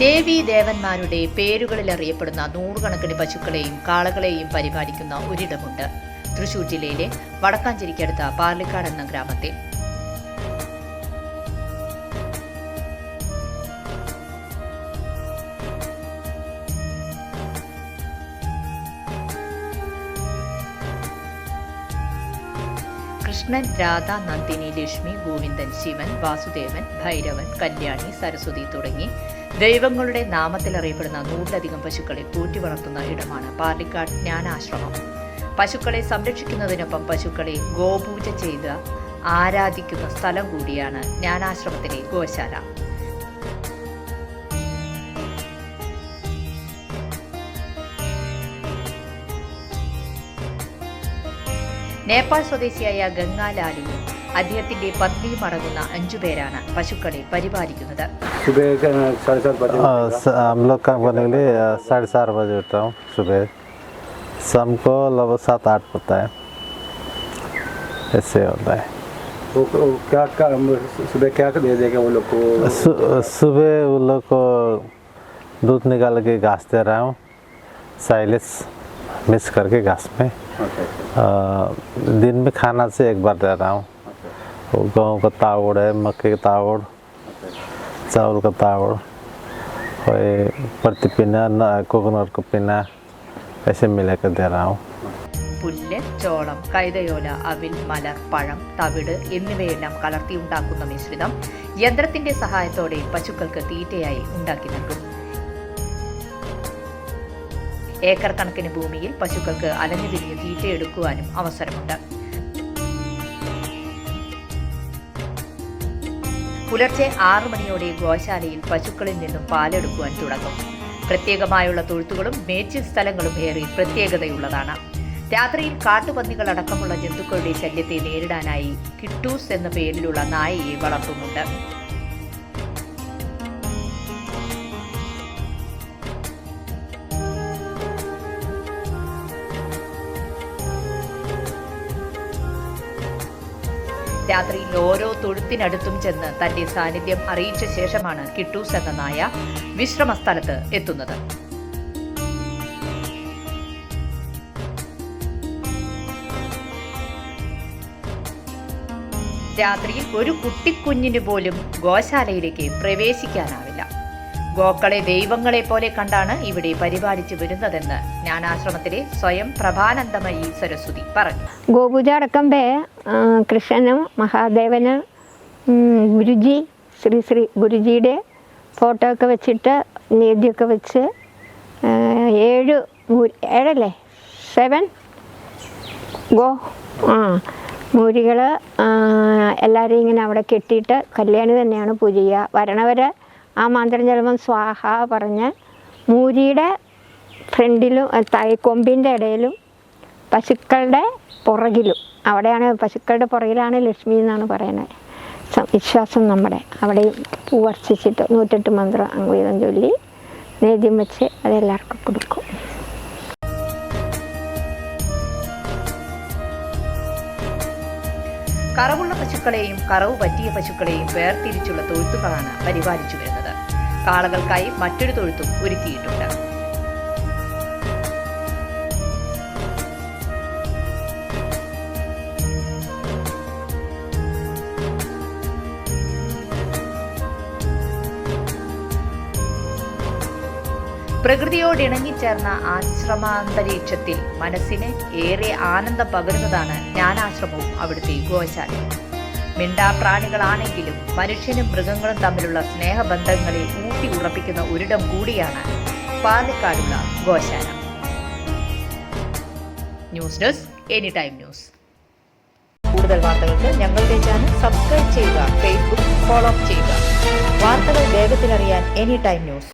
ദേവീ ദേവന്മാരുടെ പേരുകളിൽ അറിയപ്പെടുന്ന നൂറുകണക്കിന് പശുക്കളെയും കാളകളെയും പരിപാലിക്കുന്ന ഒരിടമുണ്ട് തൃശൂർ ജില്ലയിലെ വടക്കാഞ്ചേരിക്കടുത്ത പാർലിക്കാട് എന്ന ഗ്രാമത്തിൽ. കൃഷ്ണൻ, രാധ, നന്ദിനി, ലക്ഷ്മി, ഗോവിന്ദൻ, ശിവൻ, വാസുദേവൻ, ഭൈരവൻ, കല്യാണി, സരസ്വതി തുടങ്ങി ദൈവങ്ങളുടെ നാമത്തിൽ അറിയപ്പെടുന്ന 100ലധികം പശുക്കളെ പോറ്റി വളർത്തുന്ന ഇടമാണ് പാർലിക്കാട് ജ്ഞാനാശ്രമം. പശുക്കളെ സംരക്ഷിക്കുന്നതിനൊപ്പം പശുക്കളെ ഗോപൂജ ചെയ്ത് ആരാധിക്കുന്ന സ്ഥലം കൂടിയാണ് ജ്ഞാനാശ്രമത്തിലെ ഗോശാല. നേപ്പാൾ സ്വദേശിയായ ഗംഗാലാലുവും അദ്ദേഹത്തിന്റെ പത്നിയും അടങ്ങുന്ന 5 പേരാണ് പശുക്കളെ പരിപാലിക്കുന്നത്. हम लोग काम करने के लिए 4:30 बजे उठता हूँ सुबह. शाम को लगभग 7-8 होता है. ऐसे होता है. क्या सुबह क्या दे देगा वो लोग को? सुबह वो लोग को दूध निकाल के घास दे रहा हूँ, साइलेज मिक्स करके घास में. दिन में खाना से एक बार दे रहा हूँ. गेहूँ का तावड़ है, मक्के का तावड़, चावल का तावड़ और प्रतिपिना कोकोनट का पिना ऐसे मिलाकर दे रहा हूँ. പുല്ല്, ചോളം, കൈതയോല, അവിൽ, മലർ, പഴം, തവിട് എന്നിവയെല്ലാം കലർത്തി ഉണ്ടാക്കുന്ന മിശ്രിതം യന്ത്രത്തിന്റെ സഹായത്തോടെ പശുക്കൾക്ക് തീറ്റയായി ഉണ്ടാക്കി നൽകും. ഏക്കർ കണക്കിന് ഭൂമിയിൽ പശുക്കൾക്ക് അലഞ്ഞു തിരിഞ്ഞ് തീറ്റയെടുക്കുവാനും അവസരമുണ്ട്. പുലർച്ചെ 6 മണിയോടെ ഗോശാലയിൽ പശുക്കളിൽ നിന്നും പാലെടുക്കുവാൻ തുടങ്ങും. പ്രത്യേകമായുള്ള തൊഴുത്തുകളും മേച്ചിൽ സ്ഥലങ്ങളും ഏറെ പ്രത്യേകതയുള്ളതാണ്. രാത്രിയിൽ കാട്ടുപന്നികളടക്കമുള്ള ജന്തുക്കളുടെ ശല്യത്തെ നേരിടാനായി കിട്ടൂസ് എന്ന പേരിലുള്ള നായയെ വളർത്തുന്നുണ്ട്. രാത്രിയിൽ ഓരോ തൊഴുത്തിനടുത്തും ചെന്ന് തന്റെ സാന്നിധ്യം അറിയിച്ച ശേഷമാണ് കിട്ടൂസ് എന്ന നായ വിശ്രമ സ്ഥലത്ത് എത്തുന്നത്. രാത്രിയിൽ ഒരു കുട്ടിക്കുഞ്ഞിന് പോലും ഗോശാലയിലേക്ക് പ്രവേശിക്കാനാവില്ല. ഗോക്കളെ ദൈവങ്ങളെ പോലെ കണ്ടാണ് ഇവിടെ പരിപാലിച്ചു വരുന്നതെന്ന് ജ്ഞാനാശ്രമത്തിലെ സ്വയം പ്രഭാനന്ദമയി സരസ്വതി പറഞ്ഞു. ഗോപൂജ അടക്കുമ്പേ കൃഷ്ണനും മഹാദേവന് ഗുരുജി ശ്രീ ഗുരുജിയുടെ ഫോട്ടോ ഒക്കെ വെച്ചിട്ട് നേദ്യമൊക്കെ വെച്ച് 7 ഗോ മൂരികൾ എല്ലാവരെയും ഇങ്ങനെ അവിടെ കെട്ടിയിട്ട് കല്യാണി തന്നെയാണ് പൂജ ചെയ്യുക. വരണവർ ആ മന്ത്രം ചിലപ്പം സ്വാഹ പറഞ്ഞ് മൂരിയുടെ ഫ്രണ്ടിലും കൊമ്പിൻ്റെ ഇടയിലും പശുക്കളുടെ പുറകിലും, അവിടെയാണ് പശുക്കളുടെ പുറകിലാണ് ലക്ഷ്മി എന്നാണ് പറയുന്നത് വിശ്വാസം നമ്മുടെ. അവിടെയും പൂ വർഷിച്ചിട്ട് 108 മന്ത്രം അംഗീതം ചൊല്ലി നേദ്യം വെച്ച് അതെല്ലാവർക്കും കൊടുക്കും. കറവുള്ള പശുക്കളെയും കറവ് പറ്റിയ പശുക്കളെയും വേർതിരിച്ചുള്ള തൊഴുത്തുകളാണ് പരിപാലിച്ചു വരുന്നത്. കാളകൾക്കായി മറ്റൊരു തൊഴുത്തും ഒരുക്കിയിട്ടുണ്ട്. പ്രകൃതിയോടിണങ്ങിച്ചേർന്ന ആശ്രമാന്തരീക്ഷത്തിൽ മനസ്സിന് ഏറെ ആനന്ദം പകരുന്നതാണ് ജ്ഞാനാശ്രമവും അവിടുത്തെ ഗോശാലയും. മിണ്ടാപ്രാണികളാണെങ്കിലും മനുഷ്യനും മൃഗങ്ങളും തമ്മിലുള്ള സ്നേഹബന്ധങ്ങളെ ഊട്ടി ഉറപ്പിക്കുന്ന ഒരിടം കൂടിയാണ് പാലക്കാടുള്ള ഗോശാല. News desk any time news. കൂടുതൽ വാർത്തകൾക്ക് ഞങ്ങളുടെ ചാനൽ സബ്സ്ക്രൈബ് ചെയ്യുക, ഫേസ്ബുക്ക് ഫോളോ ചെയ്യുക. വാർത്തകൾ വേഗത്തിലറിയാൻ എനി ടൈം ന്യൂസ്.